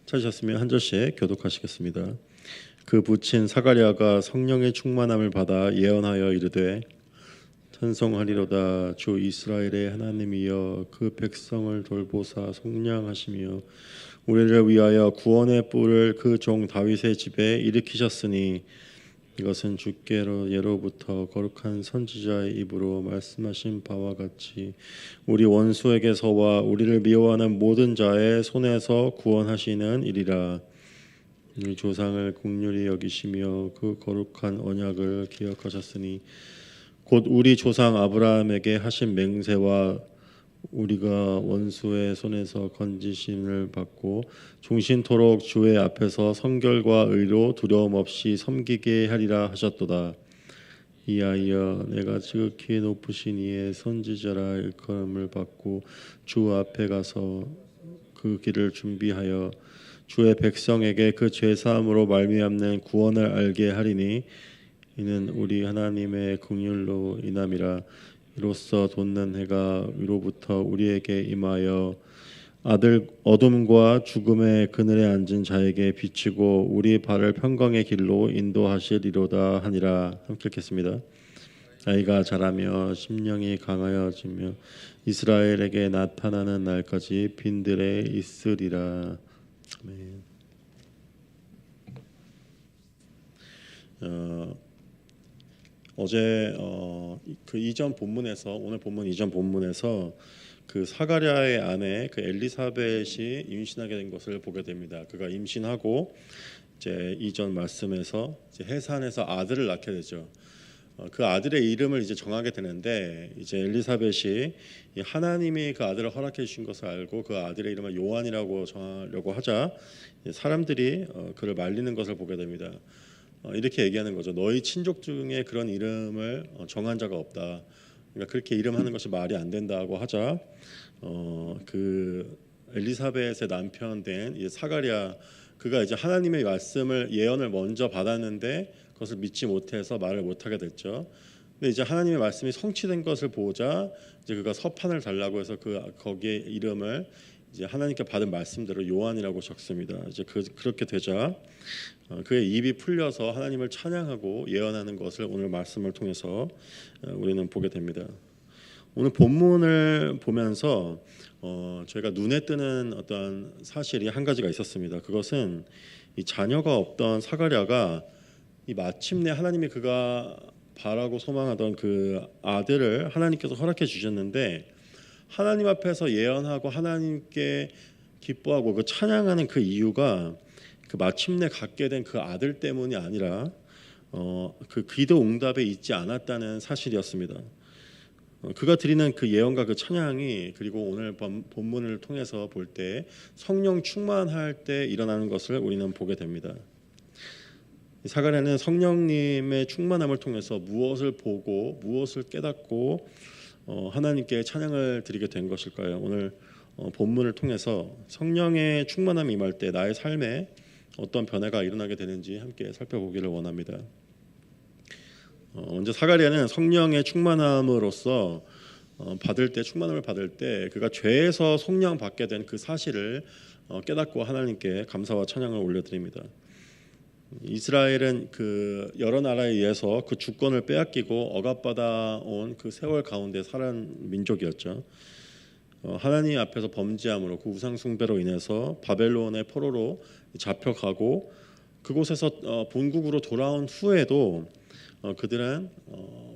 찾으셨으면 한 절씩 교독하시겠습니다. 그 부친 사가랴가 성령의 충만함을 받아 예언하여 이르되 찬송하리로다. 주 이스라엘의 하나님이여 그 백성을 돌보사 속량하시며 우리를 위하여 구원의 뿔을 그 종 다윗의 집에 일으키셨으니 이것은 주께로 예로부터 거룩한 선지자의 입으로 말씀하신 바와 같이 우리 원수에게서와 우리를 미워하는 모든 자의 손에서 구원하시는 일이라. 우리 조상을 긍휼히 여기시며 그 거룩한 언약을 기억하셨으니 곧 우리 조상 아브라함에게 하신 맹세와 우리가 원수의 손에서 건지심을 받고 종신토록 주의 앞에서 성결과 의로 두려움 없이 섬기게 하리라 하셨도다. 이하여 내가 지극히 높으신 이의 선지자라 일컬음을 받고 주 앞에 가서 그 길을 준비하여 주의 백성에게 그 죄사함으로 말미암는 구원을 알게 하리니 이는 우리 하나님의 긍휼로 인함이라. 이로써 돋는 해가 위로부터 우리에게 임하여 아들 어둠과 죽음의 그늘에 앉은 자에게 비치고 우리 발을 평강의 길로 인도하시리로다 하니라. 함께 읽겠습니다. 아이가 자라며 심령이 강하여지며 이스라엘에게 나타나는 날까지 빈들에 있으리라. 아멘. 어제 그 이전 본문에서 오늘 본문 이전 본문에서 그 사가랴의 아내 그 엘리사벳이 임신하게 된 것을 보게 됩니다. 그가 임신하고 이제 이전 말씀에서 이제 해산해서 아들을 낳게 되죠. 그 아들의 이름을 이제 정하게 되는데 이제 엘리사벳이 하나님이 그 아들을 허락해 주신 것을 알고 그 아들의 이름을 요한이라고 정하려고 하자 사람들이 그를 말리는 것을 보게 됩니다. 이렇게 얘기하는 거죠. 너희 친족 중에 그런 이름을 정한 자가 없다. 그러니까 그렇게 이름하는 것이 말이 안 된다고 하자 그 엘리사벳의 남편 된 사가랴 그가 이제 하나님의 말씀을 예언을 먼저 받았는데 그것을 믿지 못해서 말을 못하게 됐죠. 근데 이제 하나님의 말씀이 성취된 것을 보자 이제 그가 서판을 달라고 해서 거기에 이름을 이제 하나님께 받은 말씀대로 요한이라고 적습니다. 이제 그렇게 되자 그의 입이 풀려서 하나님을 찬양하고 예언하는 것을 오늘 말씀을 통해서 우리는 보게 됩니다. 오늘 본문을 보면서 저희가 눈에 뜨는 어떤 사실이 한 가지가 있었습니다. 그것은 이 자녀가 없던 사가랴가 이 마침내 하나님이 그가 바라고 소망하던 그 아들을 하나님께서 허락해 주셨는데 하나님 앞에서 예언하고 하나님께 기뻐하고 그 찬양하는 그 이유가 그 마침내 갖게 된 그 아들 때문이 아니라 그 기도 응답에 있지 않았다는 사실이었습니다. 그가 드리는 그 예언과 그 찬양이 그리고 오늘 본문을 통해서 볼 때 성령 충만할 때 일어나는 것을 우리는 보게 됩니다. 사가랴는 성령님의 충만함을 통해서 무엇을 보고 무엇을 깨닫고 하나님께 찬양을 드리게 된 것일까요? 오늘 본문을 통해서 성령의 충만함이 임할 때 나의 삶에 어떤 변화가 일어나게 되는지 함께 살펴보기를 원합니다. 먼저 사가랴는 성령의 충만함으로써 충만함을 받을 때 그가 죄에서 속량 받게 된 그 사실을 깨닫고 하나님께 감사와 찬양을 올려드립니다. 이스라엘은 그 여러 나라에 의해서 그 주권을 빼앗기고 억압받아 온 그 세월 가운데 살은 민족이었죠. 하나님 앞에서 범죄함으로 그 우상 숭배로 인해서 바벨론의 포로로 잡혀가고 그곳에서 본국으로 돌아온 후에도 그들은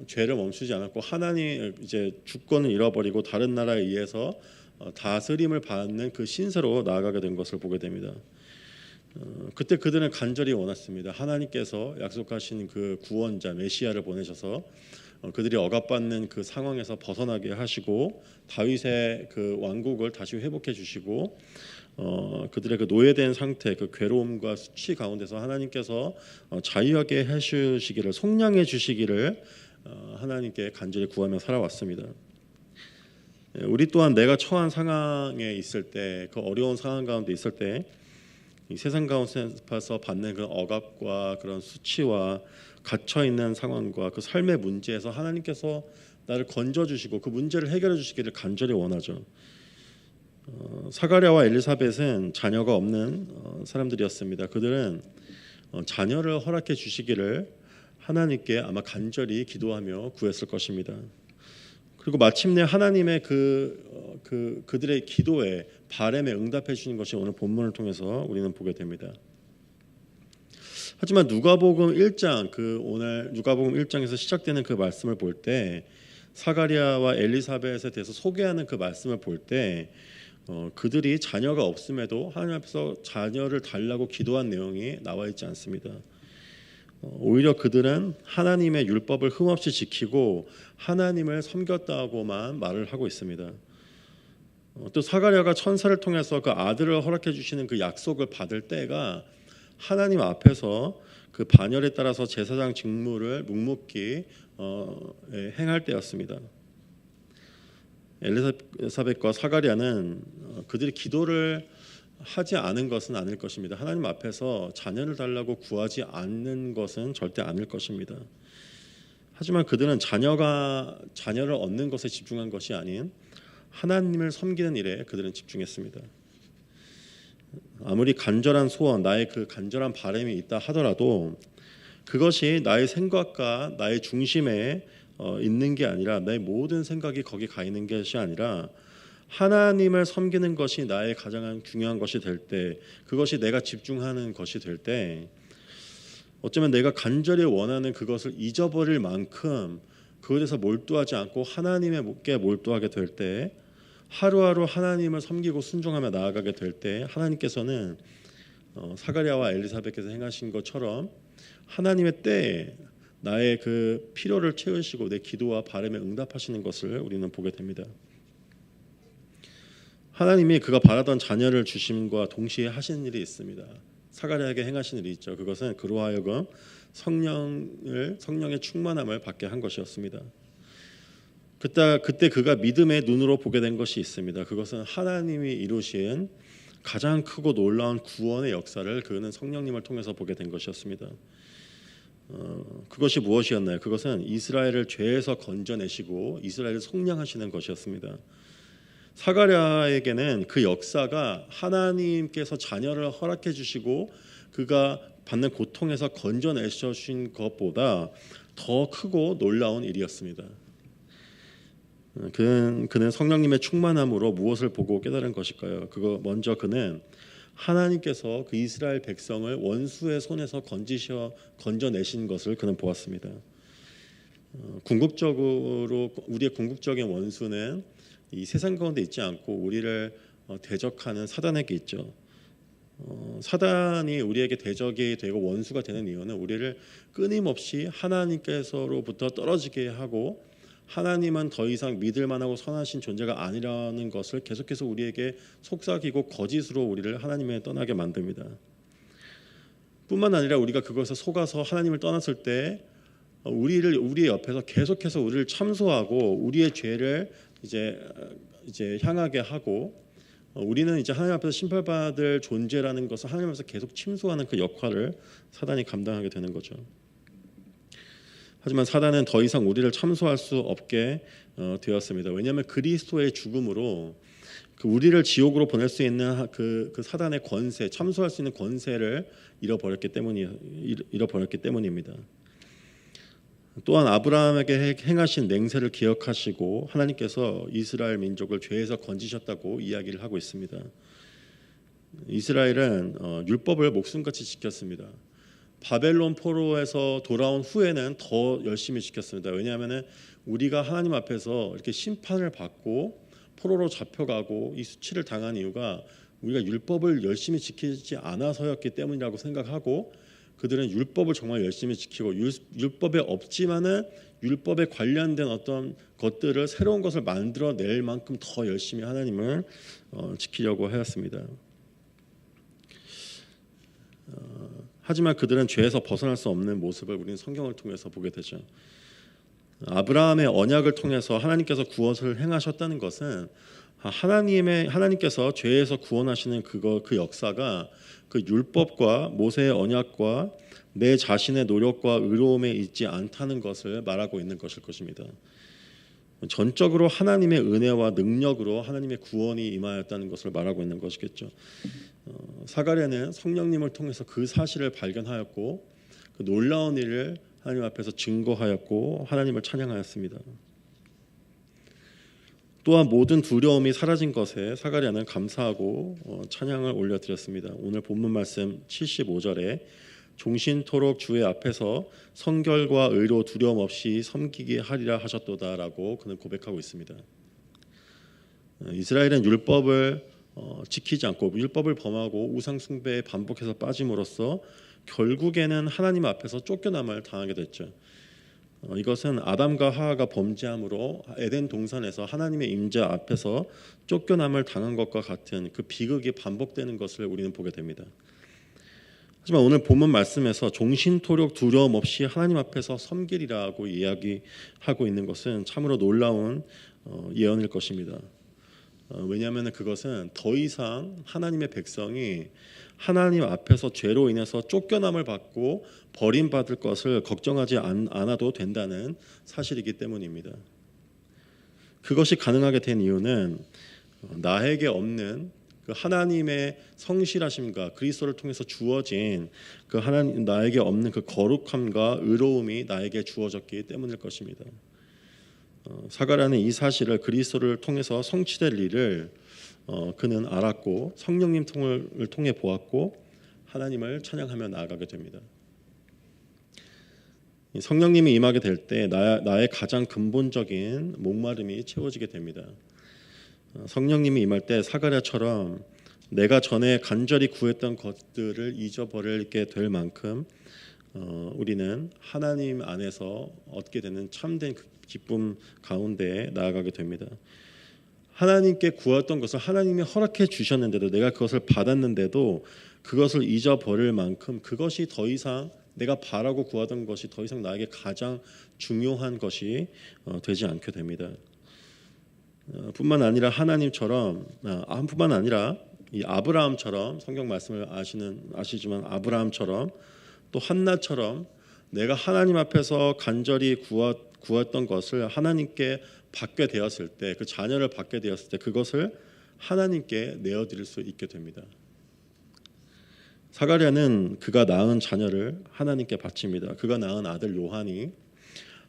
죄를 멈추지 않았고 하나님 이제 주권을 잃어버리고 다른 나라에 의해서 다스림을 받는 그 신세로 나아가게 된 것을 보게 됩니다. 그때 그들은 간절히 원했습니다. 하나님께서 약속하신 그 구원자 메시아를 보내셔서 그들이 억압받는 그 상황에서 벗어나게 하시고 다윗의 그 왕국을 다시 회복해 주시고 그들의 그 노예된 상태, 그 괴로움과 수치 가운데서 하나님께서 자유하게 해주시기를 속량해 주시기를 하나님께 간절히 구하며 살아왔습니다. 우리 또한 내가 처한 상황에 있을 때, 그 어려운 상황 가운데 있을 때 이 세상 가운데서 받는 그런 억압과 그런 수치와 갇혀 있는 상황과 그 삶의 문제에서 하나님께서 나를 건져 주시고 그 문제를 해결해 주시기를 간절히 원하죠. 사가랴와 엘리사벳은 자녀가 없는 사람들이었습니다. 그들은 자녀를 허락해 주시기를 하나님께 아마 간절히 기도하며 구했을 것입니다. 그리고 마침내 하나님의 그들의 기도에 바람에 응답해 주신 것이 오늘 본문을 통해서 우리는 보게 됩니다. 하지만 누가복음 1장 오늘 누가복음 1장에서 시작되는 그 말씀을 볼 때 사가랴와 엘리사벳에 대해서 소개하는 그 말씀을 볼 때 그들이 자녀가 없음에도 하나님 앞에서 자녀를 달라고 기도한 내용이 나와 있지 않습니다. 오히려 그들은 하나님의 율법을 흠없이 지키고 하나님을 섬겼다고만 말을 하고 있습니다. 또 사가랴가 천사를 통해서 그 아들을 허락해 주시는 그 약속을 받을 때가 하나님 앞에서 그 반열에 따라서 제사장 직무를 묵묵히 행할 때였습니다. 엘리사벳과 사가랴는 그들이 기도를 하지 않은 것은 아닐 것입니다. 하나님 앞에서 자녀를 달라고 구하지 않는 것은 절대 아닐 것입니다. 하지만 그들은 자녀를 얻는 것에 집중한 것이 아닌 하나님을 섬기는 일에 그들은 집중했습니다. 아무리 간절한 소원, 나의 그 간절한 바람이 있다 하더라도 그것이 나의 생각과 나의 중심에 있는 게 아니라 나의 모든 생각이 거기 가 있는 것이 아니라 하나님을 섬기는 것이 나의 가장 중요한 것이 될 때, 그것이 내가 집중하는 것이 될 때, 어쩌면 내가 간절히 원하는 그것을 잊어버릴 만큼 그것에서 몰두하지 않고 하나님께 몰두하게 될 때, 하루하루 하나님을 섬기고 순종하며 나아가게 될 때 하나님께서는 사가랴와 엘리사벳께서 행하신 것처럼 하나님의 때에 나의 그 필요를 채우시고 내 기도와 바람에 응답하시는 것을 우리는 보게 됩니다. 하나님이 그가 바라던 자녀를 주심과 동시에 하시는 일이 있습니다. 사가랴에게 행하신 일이 있죠. 그것은 그로 하여금 성령의 충만함을 받게 한 것이었습니다. 그때 그가 믿음의 눈으로 보게 된 것이 있습니다. 그것은 하나님이 이루신 가장 크고 놀라운 구원의 역사를 그는 성령님을 통해서 보게 된 것이었습니다. 그것이 무엇이었나요? 그것은 이스라엘을 죄에서 건져내시고 이스라엘을 속량하시는 것이었습니다. 사가랴에게는 그 역사가 하나님께서 자녀를 허락해 주시고 그가 받는 고통에서 건져내신 것보다 더 크고 놀라운 일이었습니다. 그는 성령님의 충만함으로 무엇을 보고 깨달은 것일까요? 먼저 그는 하나님께서 그 이스라엘 백성을 원수의 손에서 건져내신 것을 그는 보았습니다. 궁극적으로 우리의 궁극적인 원수는 이 세상 가운데 있지 않고 우리를 대적하는 사단에게 있죠. 사단이 우리에게 대적이 되고 원수가 되는 이유는 우리를 끊임없이 하나님께서로부터 떨어지게 하고 하나님은 더 이상 믿을 만하고 선하신 존재가 아니라는 것을 계속해서 우리에게 속삭이고 거짓으로 우리를 하나님에 떠나게 만듭니다. 뿐만 아니라 우리가 그것에 속아서 하나님을 떠났을 때 우리의 옆에서 계속해서 우리를 참소하고 우리의 죄를 이제 향하게 하고 우리는 이제 하나님 앞에서 심판받을 존재라는 것을 하나님 앞에서 계속 침소하는 그 역할을 사단이 감당하게 되는 거죠. 하지만 사단은 더 이상 우리를 참소할 수 없게 되었습니다. 왜냐하면 그리스도의 죽음으로 우리를 지옥으로 보낼 수 있는 그 사단의 권세, 참소할 수 있는 권세를 잃어버렸기 때문입니다. 또한 아브라함에게 행하신 맹세를 기억하시고 하나님께서 이스라엘 민족을 죄에서 건지셨다고 이야기를 하고 있습니다. 이스라엘은 율법을 목숨같이 지켰습니다. 바벨론 포로에서 돌아온 후에는 더 열심히 지켰습니다. 왜냐하면 우리가 하나님 앞에서 이렇게 심판을 받고 포로로 잡혀가고 이 수치를 당한 이유가 우리가 율법을 열심히 지키지 않아서였기 때문이라고 생각하고 그들은 율법을 정말 열심히 지키고 율법에 없지만은 율법에 관련된 어떤 것들을 새로운 것을 만들어낼 만큼 더 열심히 하나님을 지키려고 하였습니다. 하지만 그들은 죄에서 벗어날 수 없는 모습을 우리는 성경을 통해서 보게 되죠. 아브라함의 언약을 통해서 하나님께서 구원을 행하셨다는 것은 하나님께서 죄에서 구원하시는 그 역사가 그 율법과 모세의 언약과 내 자신의 노력과 의로움에 있지 않다는 것을 말하고 있는 것일 것입니다. 전적으로 하나님의 은혜와 능력으로 하나님의 구원이 임하였다는 것을 말하고 있는 것이겠죠. 사가랴는 성령님을 통해서 그 사실을 발견하였고 그 놀라운 일을 하나님 앞에서 증거하였고 하나님을 찬양하였습니다. 또한 모든 두려움이 사라진 것에 사가랴는 감사하고 찬양을 올려드렸습니다. 오늘 본문 말씀 75절에 종신토록 주의 앞에서 성결과 의로 두려움 없이 섬기게 하리라 하셨도다라고 그는 고백하고 있습니다. 이스라엘은 율법을 지키지 않고 율법을 범하고 우상 숭배에 반복해서 빠짐으로써 결국에는 하나님 앞에서 쫓겨남을 당하게 됐죠. 이것은 아담과 하와가 범죄함으로 에덴 동산에서 하나님의 임재 앞에서 쫓겨남을 당한 것과 같은 그 비극이 반복되는 것을 우리는 보게 됩니다. 하지만 오늘 본문 말씀에서 종신토록 두려움 없이 하나님 앞에서 섬기리라고 이야기하고 있는 것은 참으로 놀라운 예언일 것입니다. 왜냐하면 그것은 더 이상 하나님의 백성이 하나님 앞에서 죄로 인해서 쫓겨남을 받고 버림받을 것을 걱정하지 않아도 된다는 사실이기 때문입니다. 그것이 가능하게 된 이유는 나에게 없는 그 하나님의 성실하심과 그리스도를 통해서 주어진 그 하나님 나에게 없는 그 거룩함과 의로움이 나에게 주어졌기 때문일 것입니다. 사가랴는 이 사실을 그리스도를 통해서 성취될 일을 그는 알았고 성령님 통을 통해 보았고 하나님을 찬양하며 나아가게 됩니다. 성령님이 임하게 될 때 나의 가장 근본적인 목마름이 채워지게 됩니다. 성령님이 임할 때 사가랴처럼 내가 전에 간절히 구했던 것들을 잊어버리게 될 만큼 우리는 하나님 안에서 얻게 되는 참된 기쁨 가운데 나아가게 됩니다. 하나님께 구했던 것을 하나님이 허락해 주셨는데도 내가 그것을 받았는데도 그것을 잊어버릴 만큼 그것이 더 이상 내가 바라고 구하던 것이 더 이상 나에게 가장 중요한 것이 되지 않게 됩니다. 뿐만 아니라 하나님처럼 뿐만 아니라 이 아브라함처럼 성경 말씀을 아시지만 아브라함처럼 또 한나처럼 내가 하나님 앞에서 간절히 구했던 것을 하나님께 받게 되었을 때 그 자녀를 받게 되었을 때 그것을 하나님께 내어드릴 수 있게 됩니다. 사가랴는 그가 낳은 자녀를 하나님께 바칩니다. 그가 낳은 아들 요한이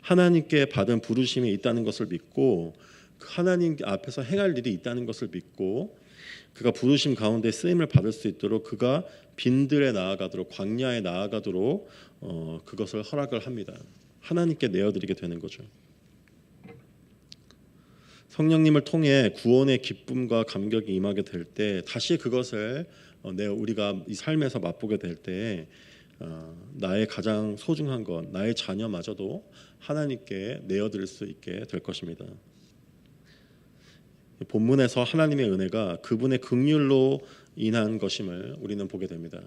하나님께 받은 부르심이 있다는 것을 믿고 하나님 앞에서 행할 일이 있다는 것을 믿고 그가 부르심 가운데 쓰임을 받을 수 있도록 그가 빈들에 나아가도록 광야에 나아가도록 그것을 허락을 합니다. 하나님께 내어드리게 되는 거죠. 성령님을 통해 구원의 기쁨과 감격이 임하게 될 때 다시 그것을 우리가 이 삶에서 맛보게 될 때 나의 가장 소중한 것, 나의 자녀마저도 하나님께 내어드릴 수 있게 될 것입니다. 본문에서 하나님의 은혜가 그분의 긍휼로 인한 것임을 우리는 보게 됩니다.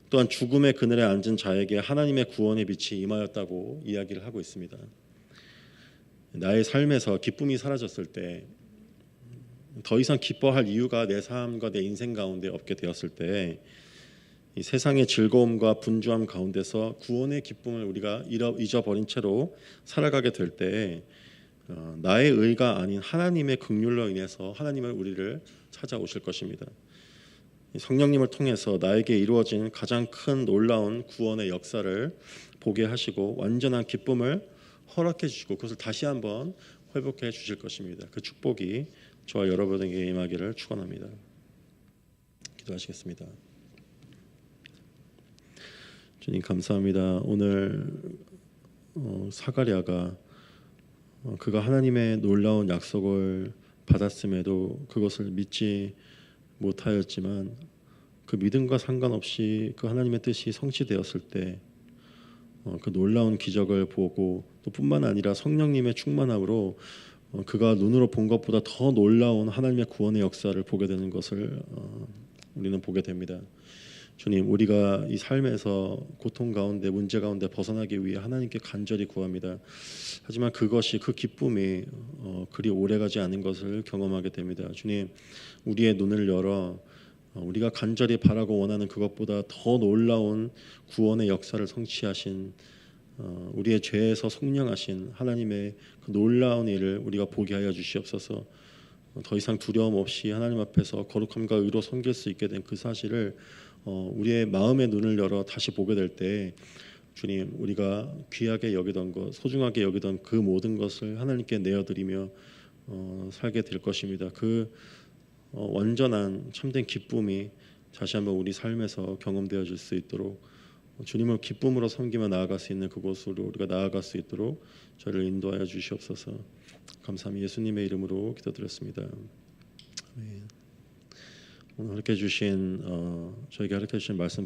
또한 죽음의 그늘에 앉은 자에게 하나님의 구원의 빛이 임하였다고 이야기를 하고 있습니다. 나의 삶에서 기쁨이 사라졌을 때 더 이상 기뻐할 이유가 내 삶과 내 인생 가운데 없게 되었을 때 이 세상의 즐거움과 분주함 가운데서 구원의 기쁨을 우리가 잊어버린 채로 살아가게 될 때 나의 의가 아닌 하나님의 긍휼로 인해서 하나님은 우리를 찾아오실 것입니다. 성령님을 통해서 나에게 이루어진 가장 큰 놀라운 구원의 역사를 보게 하시고 완전한 기쁨을 허락해 주시고 그것을 다시 한번 회복해 주실 것입니다. 그 축복이 저와 여러분에게 임하기를 축원합니다. 기도하시겠습니다. 주님 감사합니다. 오늘 사가랴가 그가 하나님의 놀라운 약속을 받았음에도 그것을 믿지 못하였지만 그 믿음과 상관없이 그 하나님의 뜻이 성취되었을 때 그 놀라운 기적을 보고 또 뿐만 아니라 성령님의 충만함으로 그가 눈으로 본 것보다 더 놀라운 하나님의 구원의 역사를 보게 되는 것을 우리는 보게 됩니다. 주님, 우리가 이 삶에서 고통 가운데 문제 가운데 벗어나기 위해 하나님께 간절히 구합니다. 하지만 그것이 그 기쁨이 그리 오래가지 않은 것을 경험하게 됩니다. 주님, 우리의 눈을 열어 우리가 간절히 바라고 원하는 그것보다 더 놀라운 구원의 역사를 성취하신 우리의 죄에서 속량하신 하나님의 그 놀라운 일을 우리가 보게 하여 주시옵소서. 더 이상 두려움 없이 하나님 앞에서 거룩함과 의로 섬길 수 있게 된 그 사실을 우리의 마음의 눈을 열어 다시 보게 될 때 주님, 우리가 귀하게 여기던 것, 소중하게 여기던 그 모든 것을 하나님께 내어드리며 살게 될 것입니다. 그 완전한 참된 기쁨이 다시 한번 우리 삶에서 경험되어질 수 있도록 주님을 기쁨으로 섬기며 나아갈 수 있는 그곳으로 우리가 나아갈 수 있도록 저를 인도하여 주시옵소서. 감사합니다. 예수님의 이름으로 기도드렸습니다. 아멘. 오늘 저에게 가르쳐 주신 말씀